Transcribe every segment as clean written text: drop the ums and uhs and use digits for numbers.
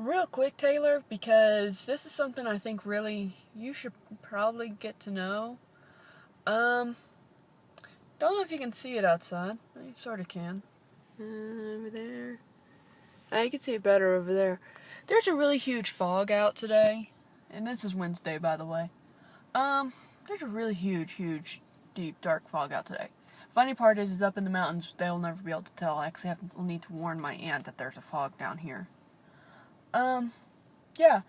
Real quick, Taylor, because this is something I think really you should probably get to know. Don't know if you can see it outside. You sort of can. Over there. I can see it better over there. There's a really huge fog out today. And this is Wednesday, by the way. There's a really huge, deep, dark fog out today. Funny part is up in the mountains, they'll never be able to tell. I actually will need to warn my aunt that there's a fog down here. Yeah.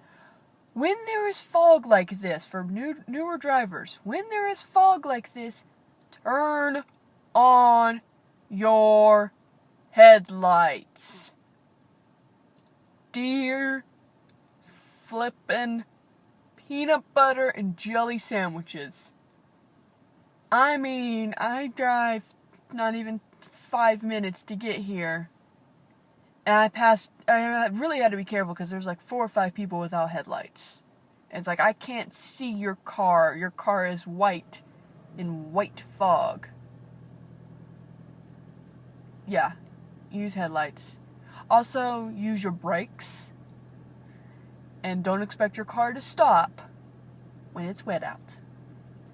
When there is fog like this, for newer drivers, when there is fog like this, turn on your headlights. Dear flippin' peanut butter and jelly sandwiches. I mean, I drive not even 5 minutes to get here. And I really had to be careful because there's like 4 or 5 people without headlights. And it's like, I can't see your car. Your car is white in white fog. Yeah, use headlights. Also, use your brakes. And don't expect your car to stop when it's wet out.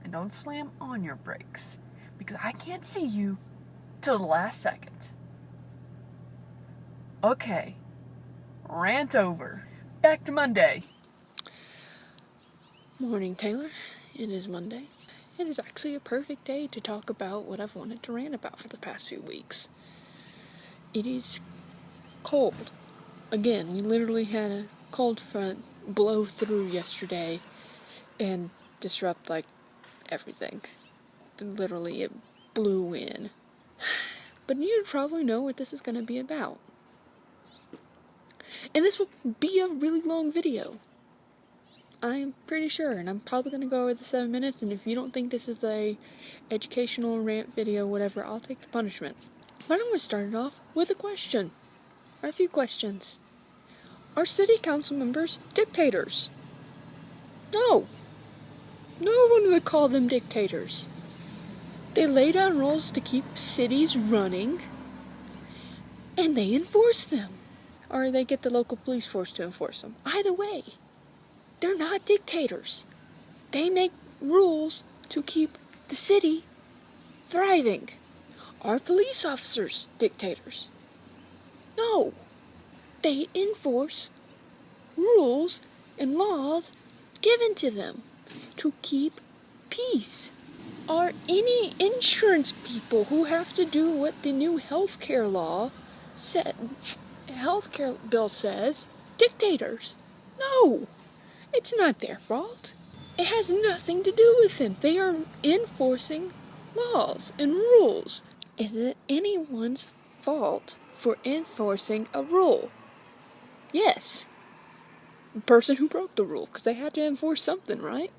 And don't slam on your brakes, because I can't see you till the last second. Okay, rant over. Back to Monday. Morning, Taylor. It is Monday. It is actually a perfect day to talk about what I've wanted to rant about for the past few weeks. It is cold. Again, we literally had a cold front blow through yesterday and disrupt, everything. Literally, it blew in. But you probably know what this is going to be about. And this will be a really long video. I'm pretty sure, and I'm probably going to go over the 7 minutes, and if you don't think this is a educational rant video, whatever, I'll take the punishment. But I'm going to start it off with a question. Or a few questions. Are city council members dictators? No. No one would call them dictators. They lay down rules to keep cities running, and they enforce them. Or they get the local police force to enforce them. Either way, they're not dictators. They make rules to keep the city thriving. Are police officers dictators? No. They enforce rules and laws given to them to keep peace. Are any insurance people who have to do what the new healthcare bill says dictators? No. It's not their fault. It has nothing to do with them. They are enforcing laws and rules. Is it anyone's fault for enforcing a rule? Yes. The person who broke the rule, because they had to enforce something, right?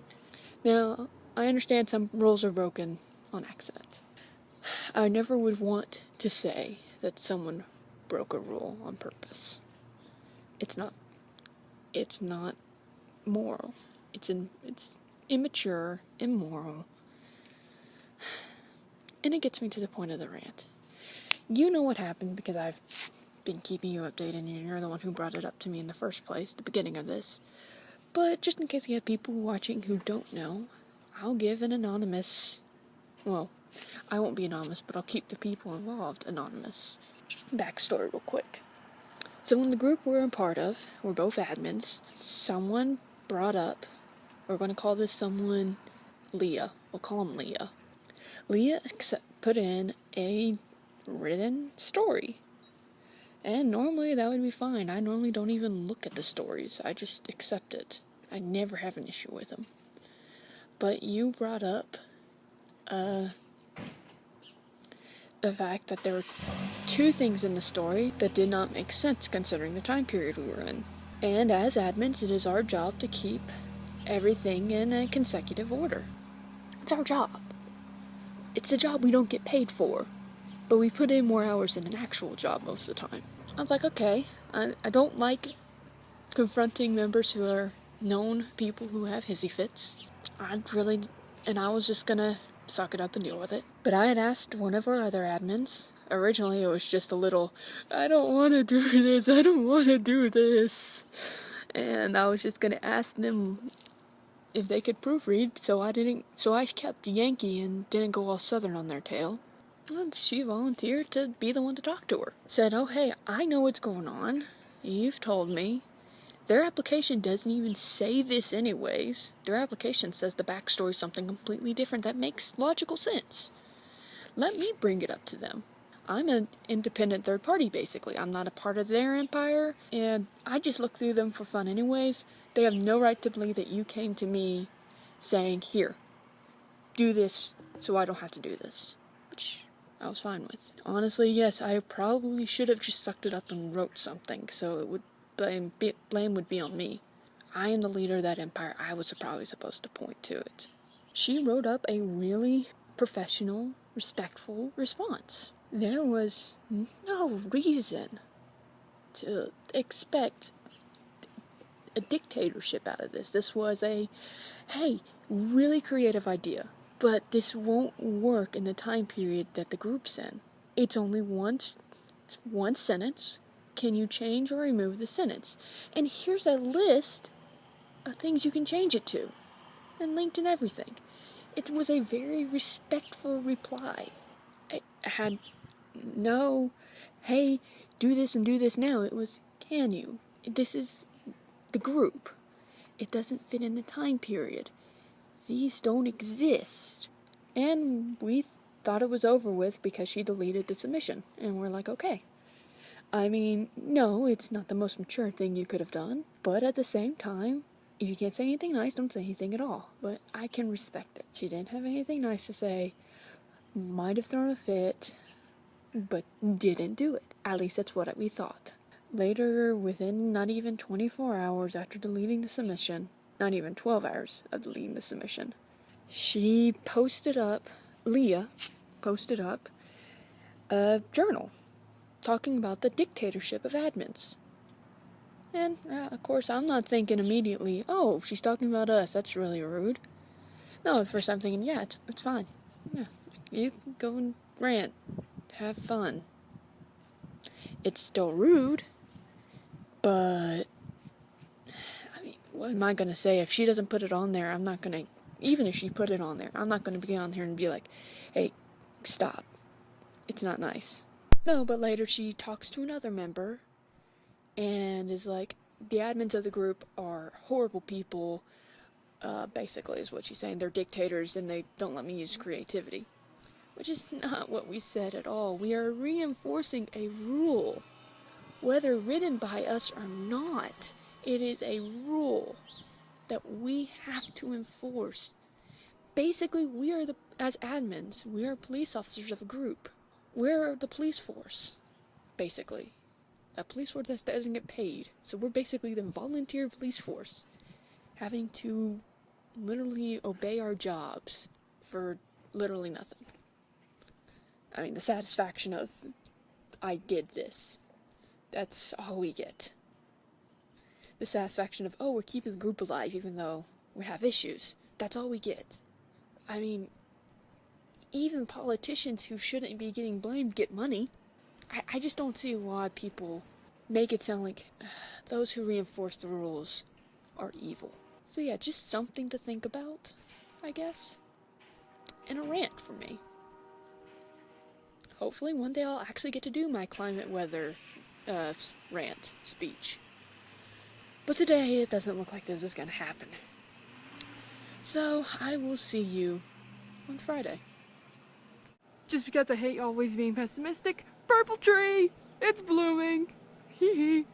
Now, I understand some rules are broken on accident. I never would want to say that someone broke a rule on purpose. It's not moral. It's immature, immoral. And it gets me to the point of the rant. You know what happened because I've been keeping you updated and you're the one who brought it up to me in the first place, the beginning of this. But just in case you have people watching who don't know, I'll give an anonymous, well, I won't be anonymous, but I'll keep the people involved anonymous. Backstory real quick. So in the group we're a part of, we're both admins, someone brought up, we're going to call this someone Leah. We'll call him Leah. Leah put in a written story. And normally that would be fine. I normally don't even look at the stories. I just accept it. I never have an issue with them. But you brought up the fact that there were 2 things in the story that did not make sense considering the time period we were in. And as admins, it is our job to keep everything in a consecutive order. It's our job. It's a job we don't get paid for, but we put in more hours than an actual job most of the time. I was like, okay, I don't like confronting members who are known people who have hissy fits. I was just gonna suck it up and deal with it. But I had asked one of our other admins Originally, it was just a little, I don't want to do this, I don't want to do this. And I was just going to ask them if they could proofread, so I kept Yankee and didn't go all Southern on their tail. And she volunteered to be the one to talk to her. Said, oh hey, I know what's going on. You've told me. Their application doesn't even say this anyways. Their application says the backstory's something completely different that makes logical sense. Let me bring it up to them. I'm an independent third party, basically. I'm not a part of their empire, and I just look through them for fun anyways. They have no right to believe that you came to me saying, here, do this so I don't have to do this. Which I was fine with. Honestly, yes, I probably should have just sucked it up and wrote something, so it would blame would be on me. I am the leader of that empire. I was probably supposed to point to it. She wrote up a really professional, respectful response. There was no reason to expect a dictatorship out of this. This was a, hey, really creative idea, but this won't work in the time period that the group's in. It's only one sentence. Can you change or remove the sentence? And here's a list of things you can change it to, and linked and everything. It was a very respectful reply. It had no, hey, do this and do this now. It was, can you? This is the group. It doesn't fit in the time period. These don't exist. And we thought it was over with because she deleted the submission. And we're like, okay. I mean, no, it's not the most mature thing you could have done. But at the same time, if you can't say anything nice, don't say anything at all. But I can respect it. She didn't have anything nice to say. Might have thrown a fit, but didn't do it. At least that's what we thought. Later, within not even 24 hours after deleting the submission, not even 12 hours of deleting the submission, she posted up, Leah posted up, a journal talking about the dictatorship of admins. And, of course, I'm not thinking immediately, oh, she's talking about us, that's really rude. No, at first I'm thinking, yeah, it's fine. Yeah, you can go and rant. Have fun. It's still rude, but, I mean, what am I going to say? If she doesn't put it on there, I'm not going to, even if she put it on there, I'm not going to be on here and be like, hey, stop. It's not nice. No, but later she talks to another member and is like, the admins of the group are horrible people, basically is what she's saying. They're dictators and they don't let me use creativity. Which is not what we said at all. We are reinforcing a rule. Whether written by us or not, it is a rule that we have to enforce. Basically, we are as admins, we are police officers of a group. We're the police force, basically. A police force that doesn't get paid. So we're basically the volunteer police force, having to literally obey our jobs for literally nothing. I mean, the satisfaction of, I did this. That's all we get. The satisfaction of, oh, we're keeping the group alive even though we have issues. That's all we get. I mean, even politicians who shouldn't be getting blamed get money. I just don't see why people make it sound like those who reinforce the rules are evil. So yeah, just something to think about, I guess. And a rant for me. Hopefully one day I'll actually get to do my climate weather rant speech. But today it doesn't look like this is gonna happen. So I will see you on Friday. Just because I hate always being pessimistic, purple tree! It's blooming! Hee hee.